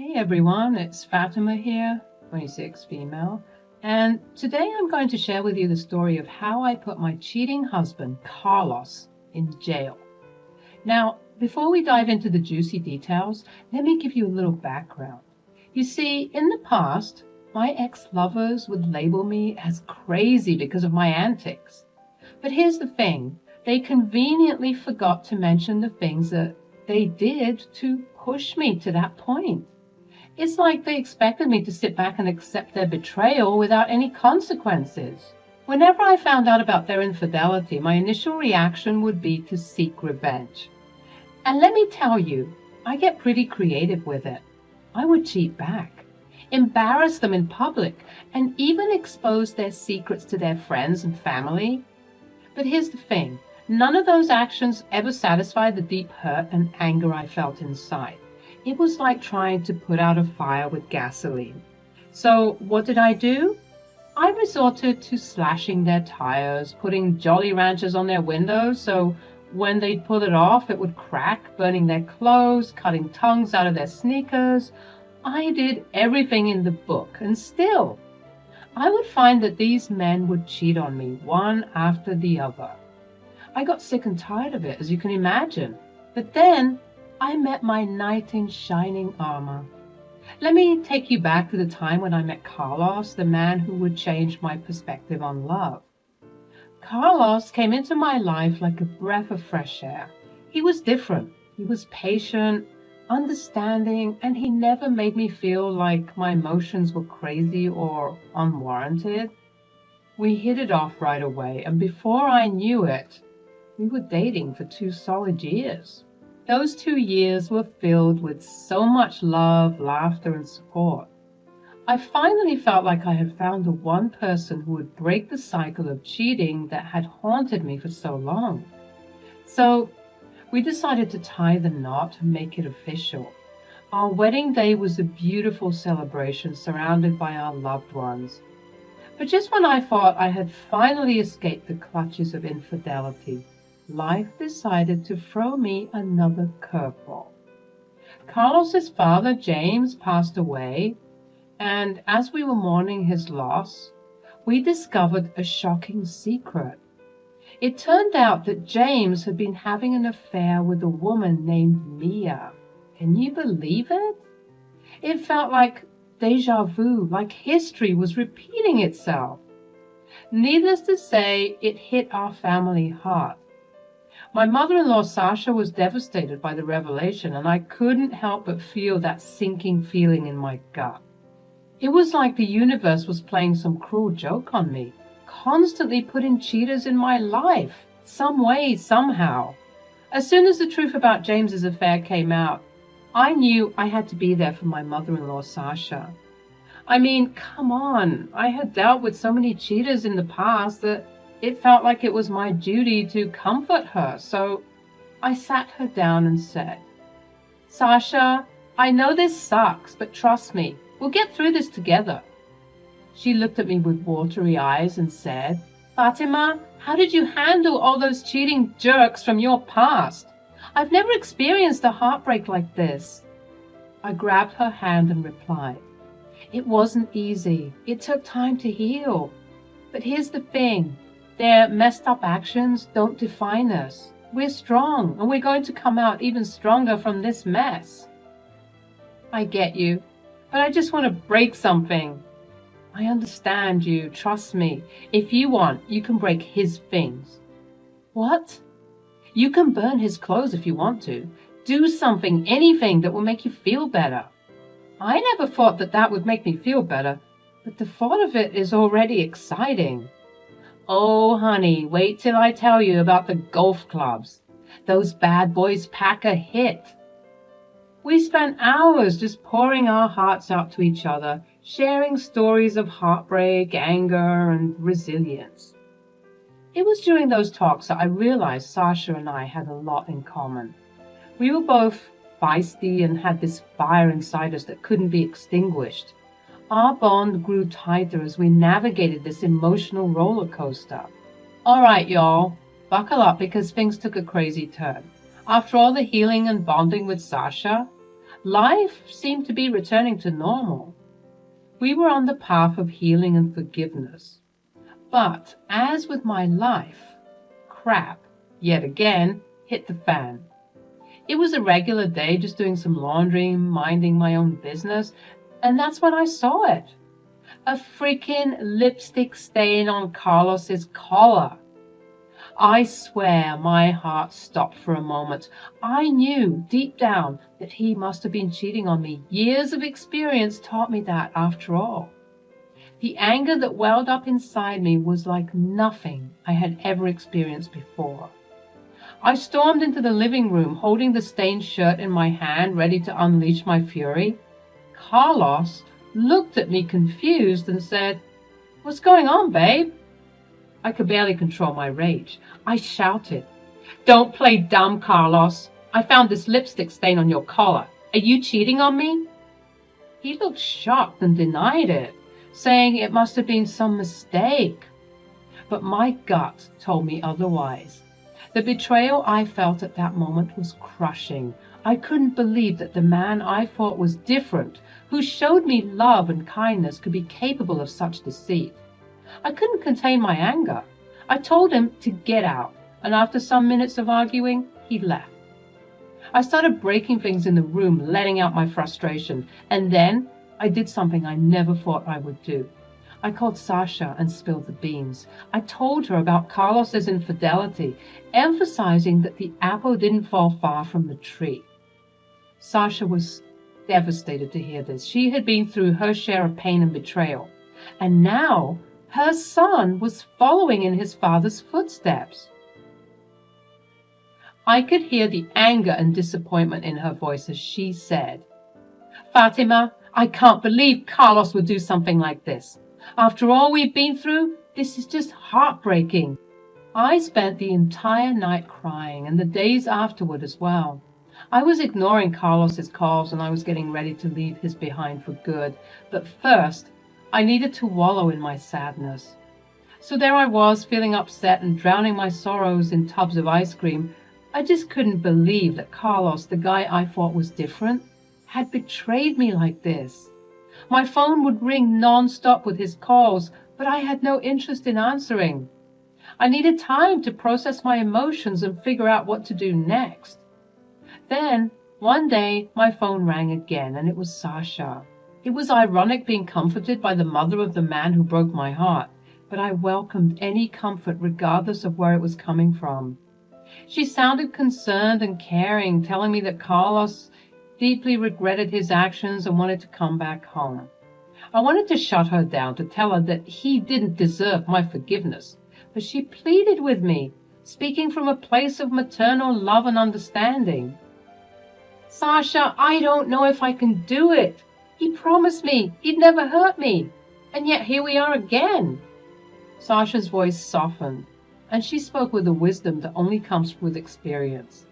Hey everyone, it's Fatima here, 26 female, and today I'm going to share with you the story of how I put my cheating husband, Carlos, in jail. Now, before we dive into the juicy details, let me give you a little background. You see, in the past, my ex-lovers would label me as crazy because of my antics. But here's the thing, they conveniently forgot to mention the things that they did to push me to that point. It's like they expected me to sit back and accept their betrayal without any consequences. Whenever I found out about their infidelity, my initial reaction would be to seek revenge. And let me tell you, I get pretty creative with it. I would cheat back, embarrass them in public, and even expose their secrets to their friends and family. But here's the thing, none of those actions ever satisfied the deep hurt and anger I felt inside. It was like trying to put out a fire with gasoline. So what did I do? I resorted to slashing their tires, putting Jolly Ranchers on their windows so when they'd pull it off it would crack, burning their clothes, cutting tongues out of their sneakers. I did everything in the book, and still, I would find that these men would cheat on me one after the other. I got sick and tired of it, as you can imagine. But then I met my knight in shining armor. Let me take you back to the time when I met Carlos, the man who would change my perspective on love. Carlos came into my life like a breath of fresh air. He was different. He was patient, understanding, and he never made me feel like my emotions were crazy or unwarranted. We hit it off right away, and before I knew it, we were dating for 2 solid years. Those 2 years were filled with so much love, laughter, and support. I finally felt like I had found the one person who would break the cycle of cheating that had haunted me for so long. So we decided to tie the knot and make it official. Our wedding day was a beautiful celebration surrounded by our loved ones. But just when I thought I had finally escaped the clutches of infidelity, life decided to throw me another curveball. Carlos's father, James, passed away, and as we were mourning his loss, we discovered a shocking secret. It turned out that James had been having an affair with a woman named Mia. Can you believe it? It felt like déjà vu, like history was repeating itself. Needless to say, it hit our family hard. My mother-in-law, Sasha, was devastated by the revelation, and I couldn't help but feel that sinking feeling in my gut. It was like the universe was playing some cruel joke on me, constantly putting cheaters in my life, some way, somehow. As soon as the truth about James's affair came out, I knew I had to be there for my mother-in-law, Sasha. I mean, come on, I had dealt with so many cheaters in the past that it felt like it was my duty to comfort her, so I sat her down and said, "Sasha, I know this sucks, but trust me, we'll get through this together." She looked at me with watery eyes and said, "Fatima, how did you handle all those cheating jerks from your past? I've never experienced a heartbreak like this." I grabbed her hand and replied, "It wasn't easy. It took time to heal. But here's the thing. Their messed up actions don't define us. We're strong, and we're going to come out even stronger from this mess." "I get you, but I just want to break something." "I understand you, trust me. If you want, you can break his things." "What?" "You can burn his clothes if you want to. Do something, anything that will make you feel better." "I never thought that would make me feel better, but the thought of it is already exciting." "Oh, honey, wait till I tell you about the golf clubs. Those bad boys pack a hit." We spent hours just pouring our hearts out to each other, sharing stories of heartbreak, anger, and resilience. It was during those talks that I realized Sasha and I had a lot in common. We were both feisty and had this fire inside us that couldn't be extinguished. Our bond grew tighter as we navigated this emotional roller coaster. All right, y'all, buckle up because things took a crazy turn. After all the healing and bonding with Sasha, Life seemed to be returning to normal. We were on the path of healing and forgiveness. But as with my life, crap, yet again, hit the fan. It was a regular day, just doing some laundry, minding my own business, and that's when I saw it. A freaking lipstick stain on Carlos's collar. I swear my heart stopped for a moment. I knew deep down that he must have been cheating on me. Years of experience taught me that after all. The anger that welled up inside me was like nothing I had ever experienced before. I stormed into the living room, holding the stained shirt in my hand, ready to unleash my fury. Carlos looked at me confused and said, "What's going on, babe?" I could barely control my rage. I shouted, "Don't play dumb, Carlos. I found this lipstick stain on your collar. Are you cheating on me?" He looked shocked and denied it, saying it must have been some mistake. But my gut told me otherwise. The betrayal I felt at that moment was crushing. I couldn't believe that the man I thought was different, who showed me love and kindness, could be capable of such deceit. I couldn't contain my anger. I told him to get out, and after some minutes of arguing, he left. I started breaking things in the room, letting out my frustration, and then I did something I never thought I would do. I called Sasha and spilled the beans. I told her about Carlos's infidelity, emphasizing that the apple didn't fall far from the tree. Sasha was devastated to hear this. She had been through her share of pain and betrayal, and now her son was following in his father's footsteps. I could hear the anger and disappointment in her voice as she said, "Fatima, I can't believe Carlos would do something like this. After all we've been through, this is just heartbreaking." I spent the entire night crying and the days afterward as well. I was ignoring Carlos's calls and I was getting ready to leave his behind for good. But first, I needed to wallow in my sadness. So there I was, feeling upset and drowning my sorrows in tubs of ice cream. I just couldn't believe that Carlos, the guy I thought was different, had betrayed me like this. My phone would ring non-stop with his calls, but I had no interest in answering. I needed time to process my emotions and figure out what to do next. Then, one day, my phone rang again, and it was Sasha. It was ironic being comforted by the mother of the man who broke my heart, but I welcomed any comfort regardless of where it was coming from. She sounded concerned and caring, telling me that Carlos deeply regretted his actions and wanted to come back home. I wanted to shut her down, to tell her that he didn't deserve my forgiveness, but she pleaded with me, speaking from a place of maternal love and understanding. "Sasha, I don't know if I can do it. He promised me he'd never hurt me, and yet here we are again." Sasha's voice softened, and she spoke with a wisdom that only comes with experience.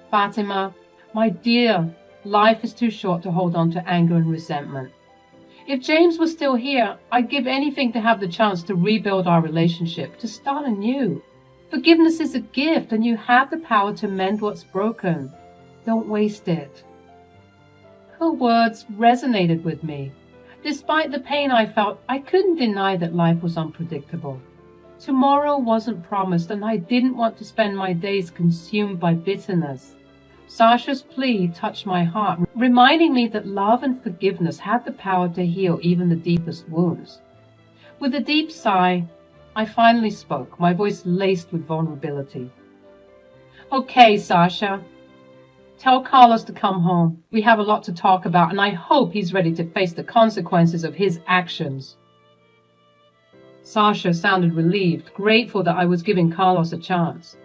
"Fatima, my dear, life is too short to hold on to anger and resentment. If James was still here, I'd give anything to have the chance to rebuild our relationship, to start anew. Forgiveness is a gift, and you have the power to mend what's broken. Don't waste it." Her words resonated with me. Despite the pain I felt, I couldn't deny that life was unpredictable. Tomorrow wasn't promised, and I didn't want to spend my days consumed by bitterness. Sasha's plea touched my heart, reminding me that love and forgiveness had the power to heal even the deepest wounds. With a deep sigh, I finally spoke, my voice laced with vulnerability. "Okay, Sasha. Tell Carlos to come home. We have a lot to talk about, and I hope he's ready to face the consequences of his actions." Sasha sounded relieved, grateful that I was giving Carlos a chance.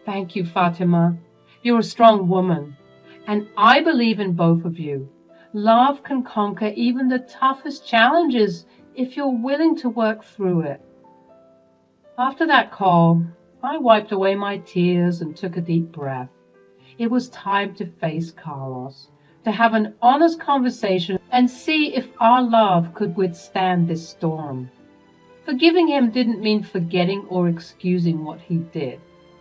"Thank you, Fatima. You're a strong woman, and I believe in both of you. Love can conquer even the toughest challenges if you're willing to work through it." After that call, I wiped away my tears and took a deep breath. It was time to face Carlos, to have an honest conversation and see if our love could withstand this storm. Forgiving him didn't mean forgetting or excusing what he did,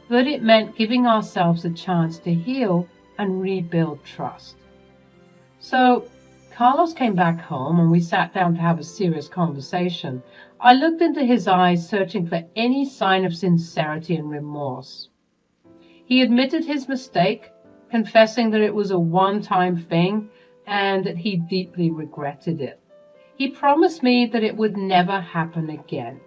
but it meant giving ourselves a chance to heal and rebuild trust. So Carlos came back home and we sat down to have a serious conversation. I looked into his eyes, searching for any sign of sincerity and remorse. He admitted his mistake, confessing that it was a one-time thing and that he deeply regretted it. He promised me that it would never happen again.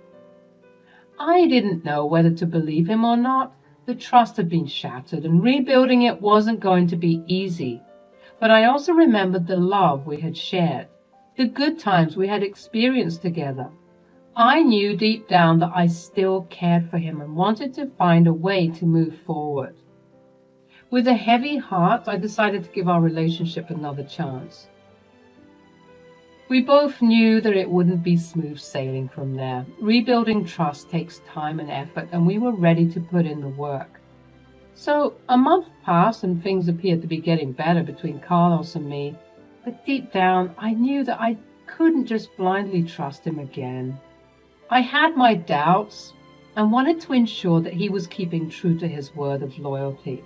I didn't know whether to believe him or not. The trust had been shattered and rebuilding it wasn't going to be easy. But I also remembered the love we had shared, the good times we had experienced together. I knew deep down that I still cared for him and wanted to find a way to move forward. With a heavy heart, I decided to give our relationship another chance. We both knew that it wouldn't be smooth sailing from there. Rebuilding trust takes time and effort, and we were ready to put in the work. So a month passed and things appeared to be getting better between Carlos and me, but deep down I knew that I couldn't just blindly trust him again. I had my doubts and wanted to ensure that he was keeping true to his word of loyalty.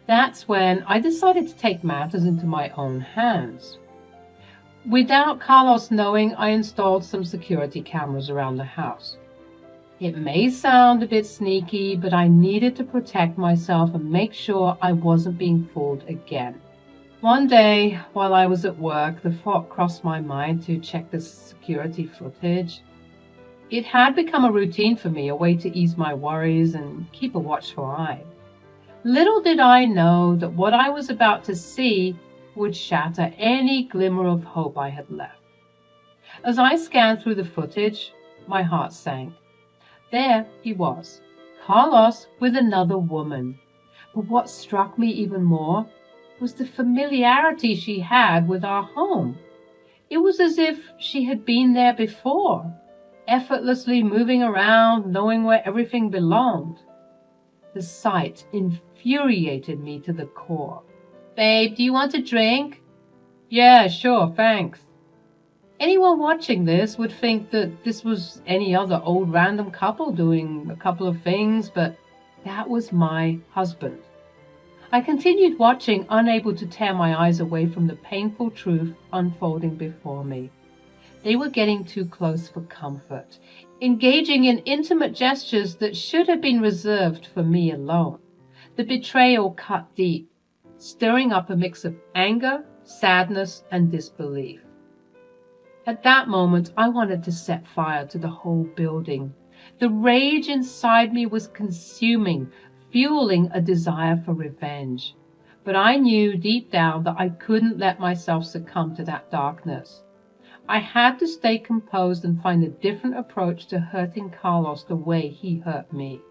That's when I decided to take matters into my own hands. Without Carlos knowing, I installed some security cameras around the house. It may sound a bit sneaky, but I needed to protect myself and make sure I wasn't being fooled again. One day, while I was at work, the thought crossed my mind to check the security footage. It had become a routine for me, a way to ease my worries and keep a watchful eye. Little did I know that what I was about to see would shatter any glimmer of hope I had left. As I scanned through the footage, my heart sank. There he was, Carlos with another woman. But what struck me even more was the familiarity she had with our home. It was as if she had been there before, effortlessly moving around, knowing where everything belonged. The sight infuriated me to the core. "Babe, do you want a drink?" "Yeah, sure, thanks." Anyone watching this would think that this was any other old random couple doing a couple of things, but that was my husband. I continued watching, unable to tear my eyes away from the painful truth unfolding before me. They were getting too close for comfort, engaging in intimate gestures that should have been reserved for me alone. The betrayal cut deep, stirring up a mix of anger, sadness, and disbelief. At that moment, I wanted to set fire to the whole building. The rage inside me was consuming, fueling a desire for revenge. But I knew deep down that I couldn't let myself succumb to that darkness. I had to stay composed and find a different approach to hurting Carlos the way he hurt me.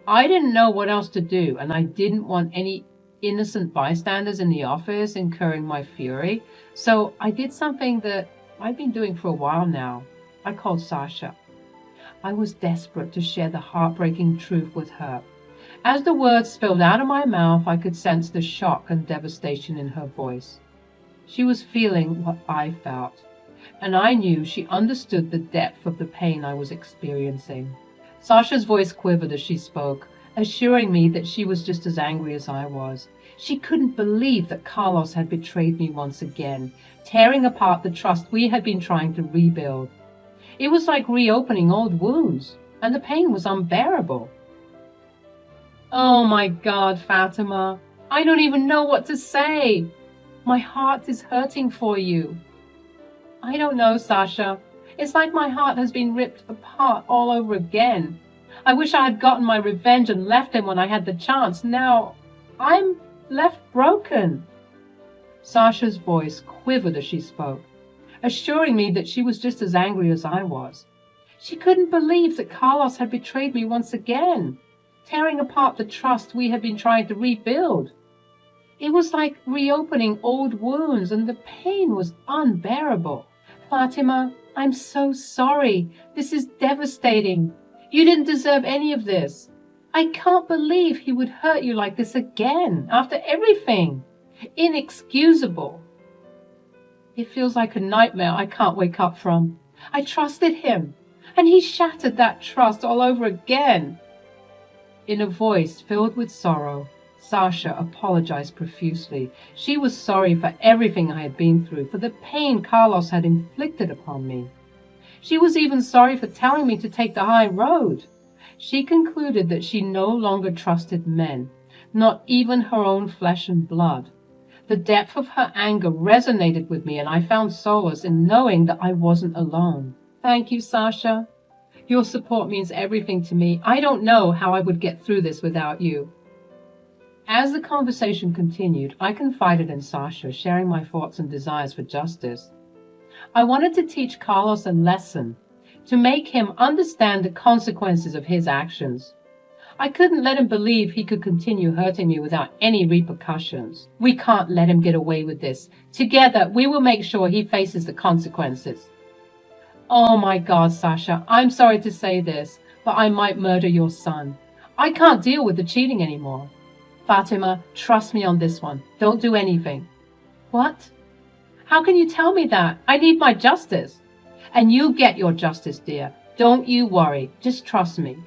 I didn't know what else to do, and I didn't want any innocent bystanders in the office incurring my fury, so I did something that I've been doing for a while now. I called Sasha. I was desperate to share the heartbreaking truth with her. As the words spilled out of my mouth, I could sense the shock and devastation in her voice. She was feeling what I felt, and I knew she understood the depth of the pain I was experiencing. Sasha's voice quivered as she spoke, assuring me that she was just as angry as I was. She couldn't believe that Carlos had betrayed me once again, tearing apart the trust we had been trying to rebuild. It was like reopening old wounds, and the pain was unbearable. "Oh my God, Fatima, I don't even know what to say. My heart is hurting for you." "I don't know, Sasha. It's like my heart has been ripped apart all over again. I wish I had gotten my revenge and left him when I had the chance. Now I'm left broken." Sasha's voice quivered as she spoke, assuring me that she was just as angry as I was. She couldn't believe that Carlos had betrayed me once again, tearing apart the trust we had been trying to rebuild. It was like reopening old wounds, and the pain was unbearable. "Fatima, I'm so sorry. This is devastating. You didn't deserve any of this. I can't believe he would hurt you like this again, after everything. Inexcusable. It feels like a nightmare I can't wake up from. I trusted him, and he shattered that trust all over again." In a voice filled with sorrow, Sasha apologized profusely. She was sorry for everything I had been through, for the pain Carlos had inflicted upon me. She was even sorry for telling me to take the high road. She concluded that she no longer trusted men, not even her own flesh and blood. The depth of her anger resonated with me, and I found solace in knowing that I wasn't alone. Thank you, Sasha. Your support means everything to me. I don't know how I would get through this without you. As the conversation continued, I confided in Sasha, sharing my thoughts and desires for justice. I wanted to teach Carlos a lesson, to make him understand the consequences of his actions. I couldn't let him believe he could continue hurting me without any repercussions. We can't let him get away with this. Together, we will make sure he faces the consequences. Oh my God, Sasha, I'm sorry to say this, but I might murder your son. I can't deal with the cheating anymore. Fatima, trust me on this one. Don't do anything. What? How can you tell me that? I need my justice. And you'll get your justice, dear. Don't you worry. Just trust me.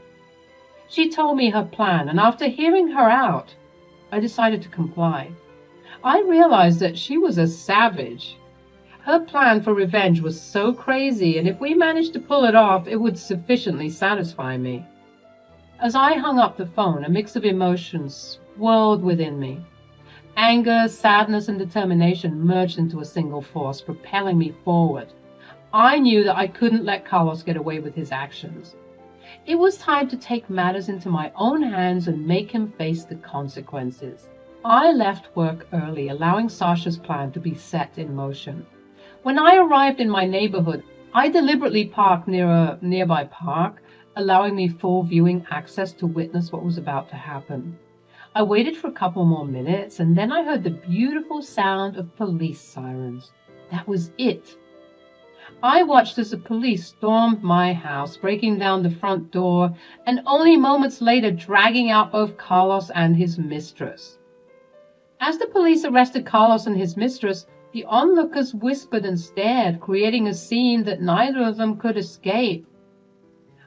She told me her plan, and after hearing her out, I decided to comply. I realized that she was a savage. Her plan for revenge was so crazy, and if we managed to pull it off, it would sufficiently satisfy me. As I hung up the phone, a mix of emotions swirled within me. Anger, sadness, and determination merged into a single force, propelling me forward. I knew that I couldn't let Carlos get away with his actions. It was time to take matters into my own hands and make him face the consequences. I left work early, allowing Sasha's plan to be set in motion. When I arrived in my neighborhood, I deliberately parked near a nearby park, allowing me full viewing access to witness what was about to happen. I waited for a couple more minutes, and then I heard the beautiful sound of police sirens. That was it. I watched as the police stormed my house, breaking down the front door, and only moments later dragging out both Carlos and his mistress. As the police arrested Carlos and his mistress, the onlookers whispered and stared, creating a scene that neither of them could escape.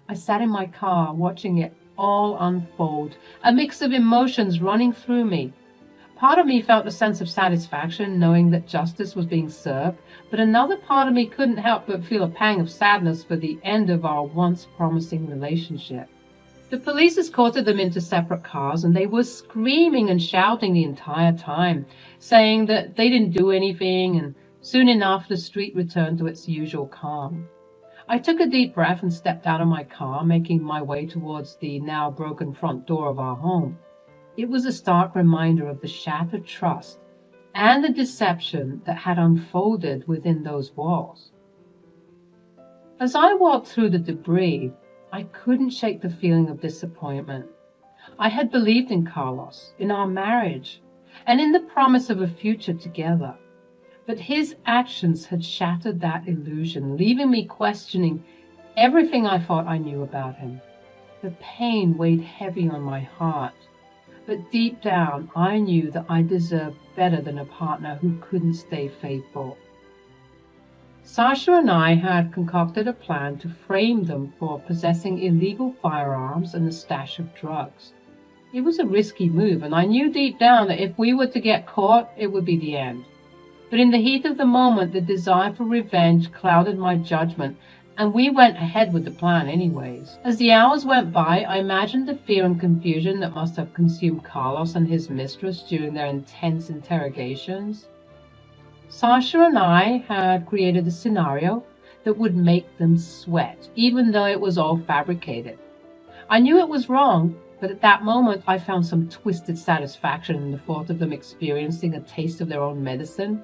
I sat in my car, watching it all unfold, a mix of emotions running through me. Part of me felt a sense of satisfaction, knowing that justice was being served, but another part of me couldn't help but feel a pang of sadness for the end of our once promising relationship. The police escorted them into separate cars, and they were screaming and shouting the entire time, saying that they didn't do anything, and soon enough the street returned to its usual calm. I took a deep breath and stepped out of my car, making my way towards the now broken front door of our home. It was a stark reminder of the shattered trust and the deception that had unfolded within those walls. As I walked through the debris, I couldn't shake the feeling of disappointment. I had believed in Carlos, in our marriage, and in the promise of a future together. But his actions had shattered that illusion, leaving me questioning everything I thought I knew about him. The pain weighed heavy on my heart. But deep down, I knew that I deserved better than a partner who couldn't stay faithful. Sasha and I had concocted a plan to frame them for possessing illegal firearms and a stash of drugs. It was a risky move, and I knew deep down that if we were to get caught, it would be the end. But in the heat of the moment, the desire for revenge clouded my judgment, and we went ahead with the plan anyways. As the hours went by, I imagined the fear and confusion that must have consumed Carlos and his mistress during their intense interrogations. Sasha and I had created a scenario that would make them sweat, even though it was all fabricated. I knew it was wrong, but at that moment I found some twisted satisfaction in the thought of them experiencing a taste of their own medicine.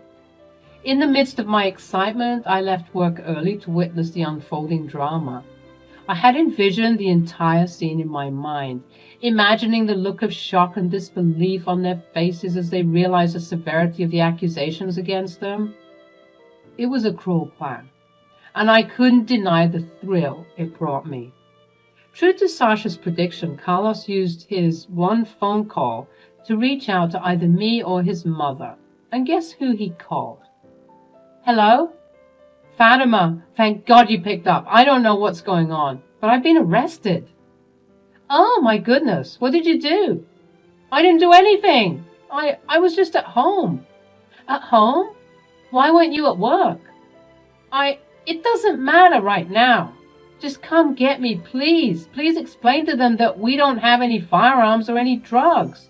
In the midst of my excitement, I left work early to witness the unfolding drama. I had envisioned the entire scene in my mind, imagining the look of shock and disbelief on their faces as they realized the severity of the accusations against them. It was a cruel plan, and I couldn't deny the thrill it brought me. True to Sasha's prediction, Carlos used his one phone call to reach out to either me or his mother. And guess who he called? Hello? Fatima, thank God you picked up. I don't know what's going on, but I've been arrested. Oh my goodness, what did you do? I didn't do anything. I was just at home. At home? Why weren't you at work? It doesn't matter right now. Just come get me, please. Please explain to them that we don't have any firearms or any drugs.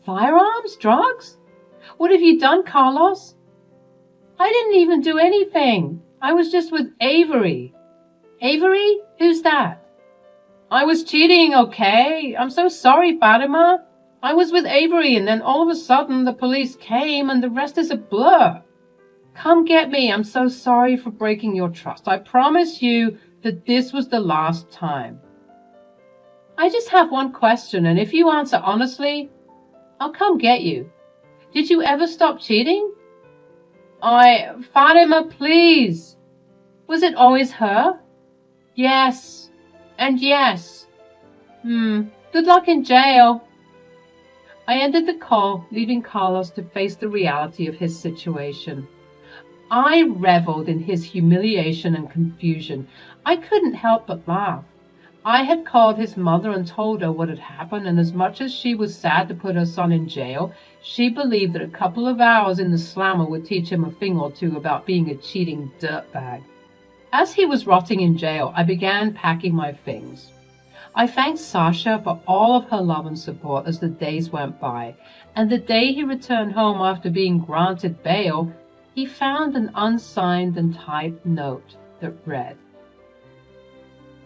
Firearms? Drugs? What have you done, Carlos? I didn't even do anything. I was just with Avery. Avery? Who's that? I was cheating, okay? I'm so sorry, Fatima. I was with Avery, and then all of a sudden the police came and the rest is a blur. Come get me. I'm so sorry for breaking your trust. I promise you that this was the last time. I just have one question, and if you answer honestly, I'll come get you. Did you ever stop cheating? Fatima, please. Was it always her? Yes. And yes. Good luck in jail. I ended the call, leaving Carlos to face the reality of his situation. I reveled in his humiliation and confusion. I couldn't help but laugh. I had called his mother and told her what had happened, and as much as she was sad to put her son in jail, she believed that a couple of hours in the slammer would teach him a thing or two about being a cheating dirtbag. As he was rotting in jail, I began packing my things. I thanked Sasha for all of her love and support as the days went by, and the day he returned home after being granted bail, he found an unsigned and typed note that read,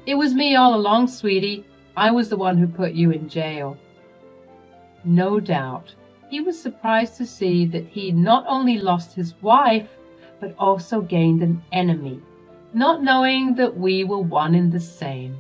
"It was me all along, sweetie. I was the one who put you in jail." No doubt, he was surprised to see that he not only lost his wife, but also gained an enemy, not knowing that we were one and the same.